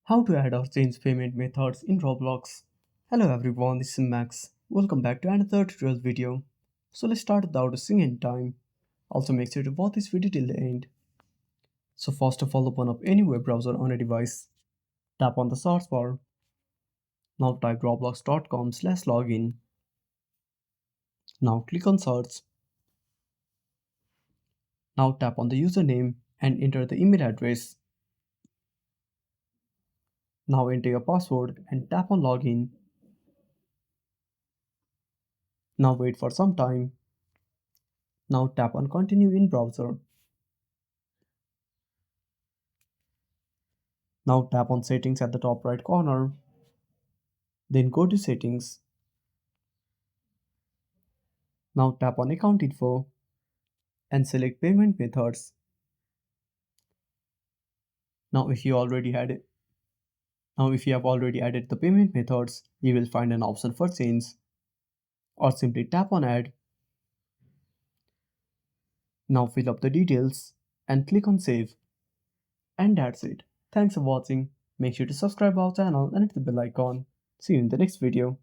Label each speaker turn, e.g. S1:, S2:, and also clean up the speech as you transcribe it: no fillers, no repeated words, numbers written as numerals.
S1: How to add or change payment methods in Roblox. Hello everyone, this is Max. Welcome back to another tutorial video. So let's start without wasting any time. Also make sure to watch this video till the end. So first of all, open up any web browser on a device. Tap on the search bar. Now type roblox.com/login. Now click on search. Now tap on the username and enter the email address. Now enter your password and tap on login. Now wait for some time. Now tap on continue in browser. Now tap on settings at the top right corner. Then go to settings. Now tap on account info and select payment methods. Now if you already had it, Now if you have already added the payment methods, you will find an option for change or simply tap on add. Now fill up the details and click on save. And that's it. Thanks for watching. Make sure to subscribe our channel and hit the bell icon. See you in the next video.